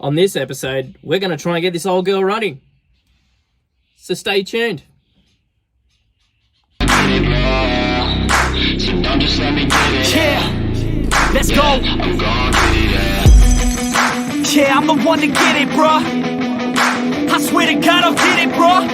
On this episode, we're going to try and get this old girl running. So stay tuned. Yeah, let's go. Yeah, I'm the one to get it, bruh. I swear to God I'll get it, bruh.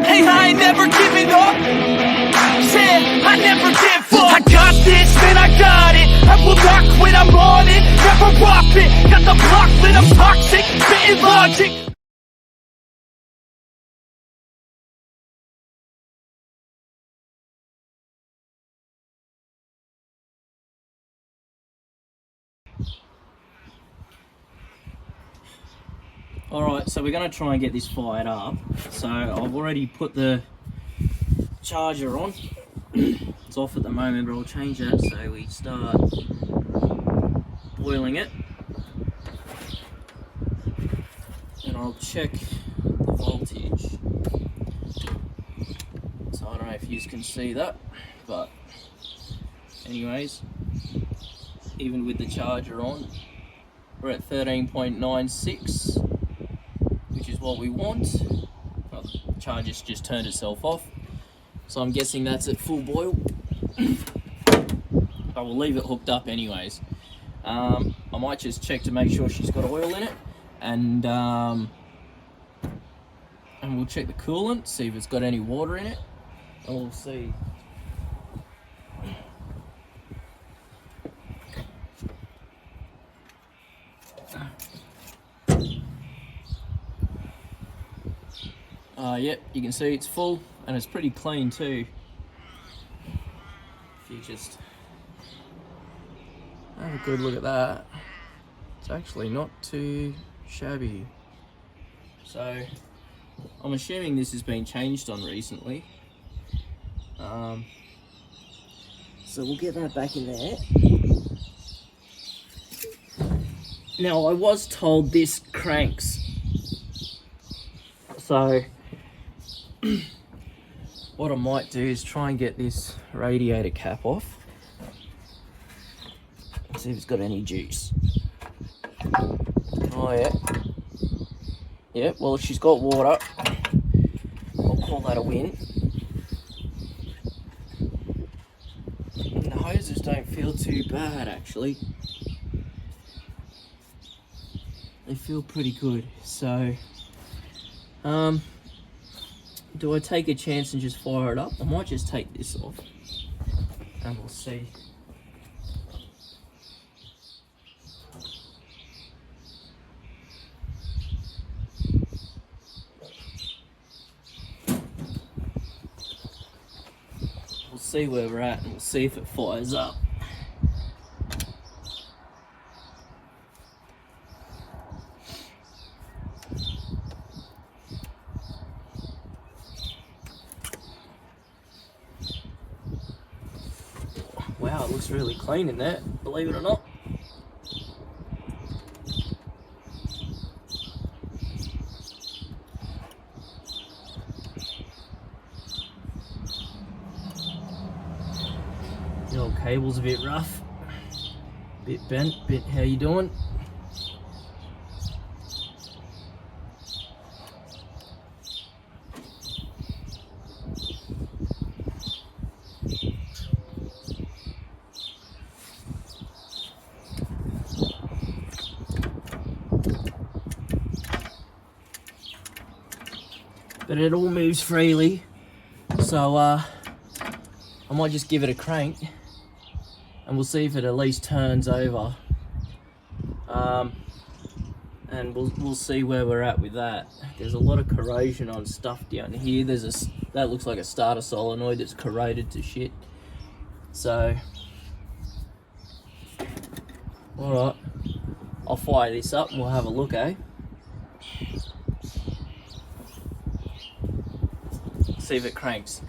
Hey, I ain't never giving up. Yeah, I never give up. I got this, man, I got it. I will not quit, I'm on it. Never rock it. Got the block lit, I'm toxic. Spitting logic. Alright, so we're going to try and get this fired up. So I've already put the charger on. It's off at the moment, but I'll change that so we start boiling it. And I'll check the voltage. So I don't know if you can see that, but anyways, even with the charger on, we're at 13.96, which is what we want. Well, the charger's just turned itself off, so I'm guessing that's at full boil. I will leave it hooked up anyways. I might just check to make sure she's got oil in it, and we'll check the coolant, see if it's got any water in it, and we'll see. Yep, you can see it's full, and it's pretty clean too. If you just have a good look at that, it's actually not too shabby. So I'm assuming this has been changed on recently. So we'll get that back in there. Now I was told this cranks, so what I might do is try and get this radiator cap off. See if it's got any juice. Oh yeah. Yeah, well if she's got water, I'll call that a win. And the hoses don't feel too bad actually. They feel pretty good. So, do I take a chance and just fire it up? I might just take this off and we'll see. We'll see where we're at and we'll see if it fires up. Wow, it looks really clean in there, believe it or not. The old cable's a bit rough, bit bent, how you doing? But it all moves freely, so I might just give it a crank and we'll see if it at least turns over, and we'll see where we're at with that. There's a lot of corrosion on stuff down here. That looks like a starter solenoid that's corroded to shit. So alright, I'll fire this up and we'll have a look, eh? See if it cranks.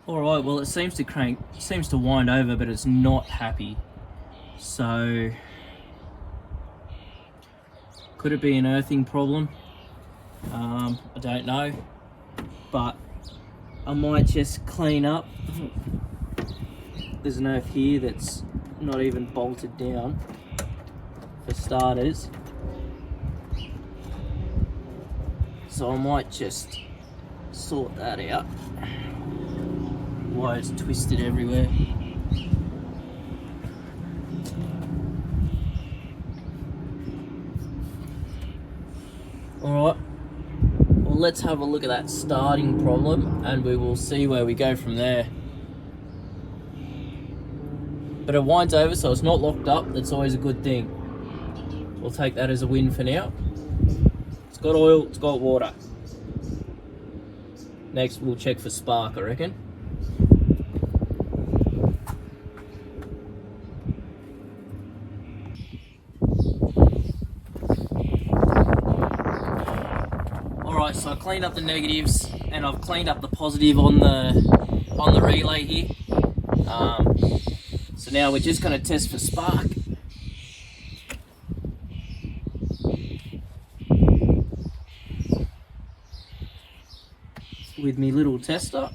Alright, well it seems to crank, seems to wind over, but it's not happy. So Could it be an earthing problem? I don't know, but I might just clean up. There's an earth here that's not even bolted down, for starters. So I might just sort that out. Wires twisted everywhere. Alright, well let's have a look at that starting problem and we will see where we go from there. But it winds over, so it's not locked up. That's always a good thing. We'll take that as a win for now. It's got oil, it's got water. Next we'll check for spark, I reckon. Alright, so I cleaned up the negatives and I've cleaned up the positive on the relay here. So now we're just going to test for spark. With me little tester.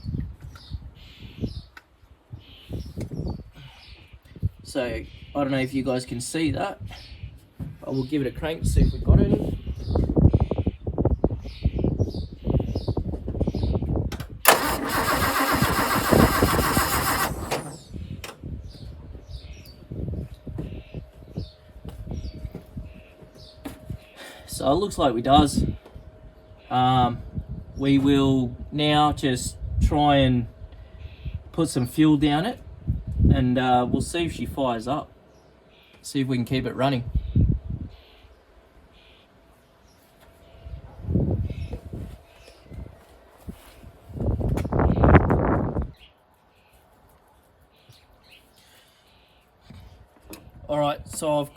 So I don't know if you guys can see that. I will give it a crank to see if we've got any. So it looks like we does. We will now just try and put some fuel down it and we'll see if she fires up. See if we can keep it running. Alright, so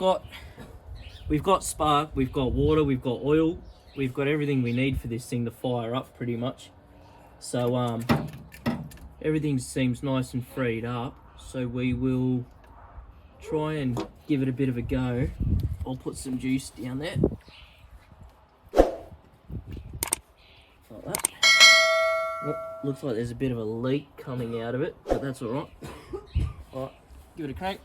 we've got spark, we've got water, we've got oil, we've got everything we need for this thing to fire up pretty much. So everything seems nice and freed up. So we will try and give it a bit of a go. I'll put some juice down there. Like that. Oh, looks like there's a bit of a leak coming out of it, but that's alright. Alright, give it a crank.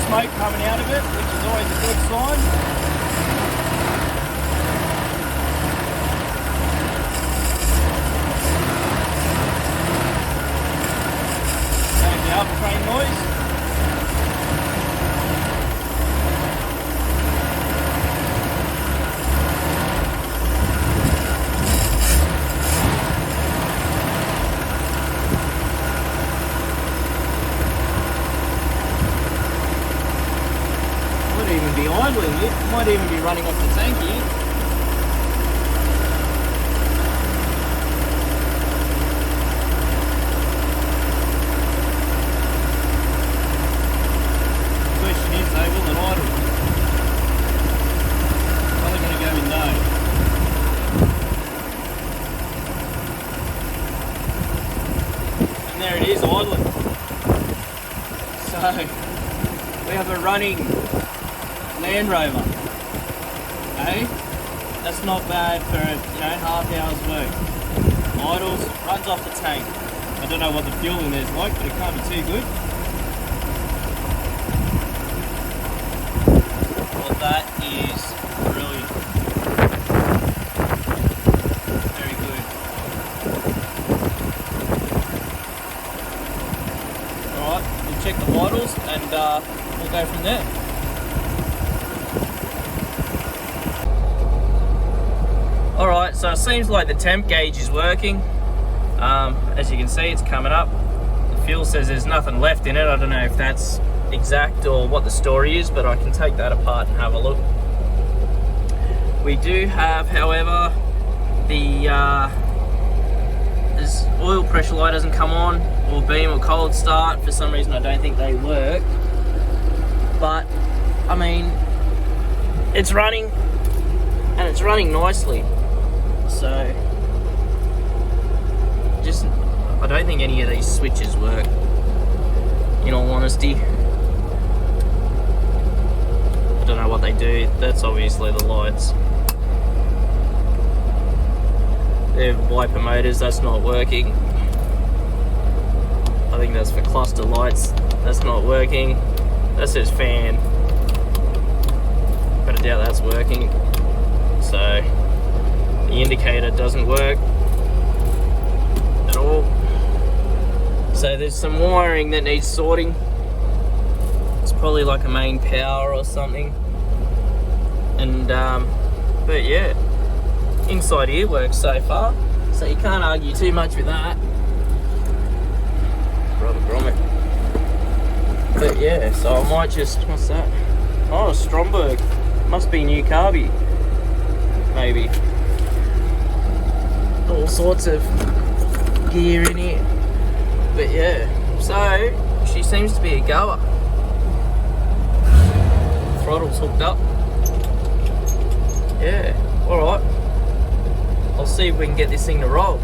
Smoke coming out of it, which is always a good sign. There's the up train noise. Be idling it, might even be running off the tank here. The question is though, will it idle? Probably going to go with no. And there it is, idling. So we have a running Land Rover. Hey, that's not bad for half hour's work. Idles, runs off the tank. I don't know what the fuel in there's like, but it can't be too good. Well, that is brilliant. Very good. Alright, we'll check the vitals and we'll go from there. Alright, so it seems like the temp gauge is working. As you can see, it's coming up. The fuel says there's nothing left in it. I don't know if that's exact or what the story is, but I can take that apart and have a look. We do have, however, the this oil pressure light doesn't come on, or beam or cold start. For some reason I don't think they work, but I mean, it's running and it's running nicely, so I don't think any of these switches work, in all honesty. I don't know what they do. That's obviously the lights. They're wiper motors, that's not working. I think that's for cluster lights, that's not working. That says fan, but I doubt that's working. So the indicator doesn't work at all. So there's some wiring that needs sorting. It's probably like a main power or something. And but yeah, inside here works so far, so you can't argue too much with that. Rubber grommet. But yeah, so I might just, what's that? Oh, Stromberg. Must be new carby. Maybe. All sorts of gear in here. But yeah, so she seems to be a goer. Throttle's hooked up. Yeah, alright. I'll see if we can get this thing to roll.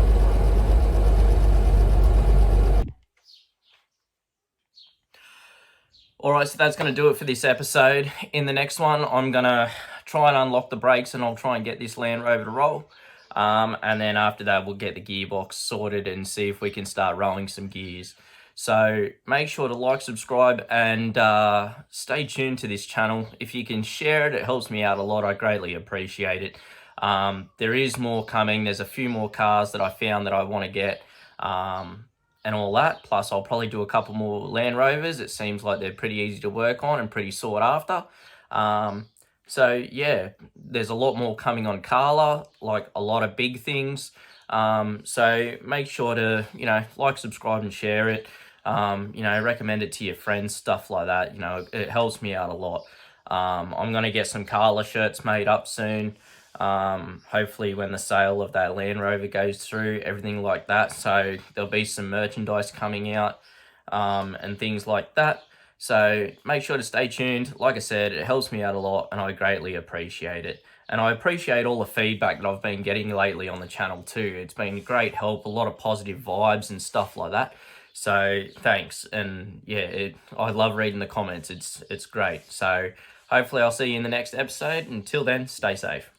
Alright, so that's going to do it for this episode. In the next one, I'm going to try and unlock the brakes and I'll try and get this Land Rover to roll. And then after that, we'll get the gearbox sorted and see if we can start rolling some gears. So make sure to like, subscribe, and stay tuned to this channel. If you can share it, it helps me out a lot. I greatly appreciate it. There is more coming. There's a few more cars that I found that I want to get. And all that. Plus, I'll probably do a couple more Land Rovers. It seems like they're pretty easy to work on and pretty sought after. So yeah, there's a lot more coming on Carla, like a lot of big things. So make sure to, like, subscribe and share it. Recommend it to your friends, stuff like that. It helps me out a lot. I'm going to get some Carla shirts made up soon. Hopefully when the sale of that Land Rover goes through, everything like that. So there'll be some merchandise coming out, and things like that. So make sure to stay tuned. Like I said, it helps me out a lot and I greatly appreciate it. And I appreciate all the feedback that I've been getting lately on the channel too. It's been great help, a lot of positive vibes and stuff like that. So thanks. And yeah, I love reading the comments. It's great. So hopefully I'll see you in the next episode. Until then, stay safe.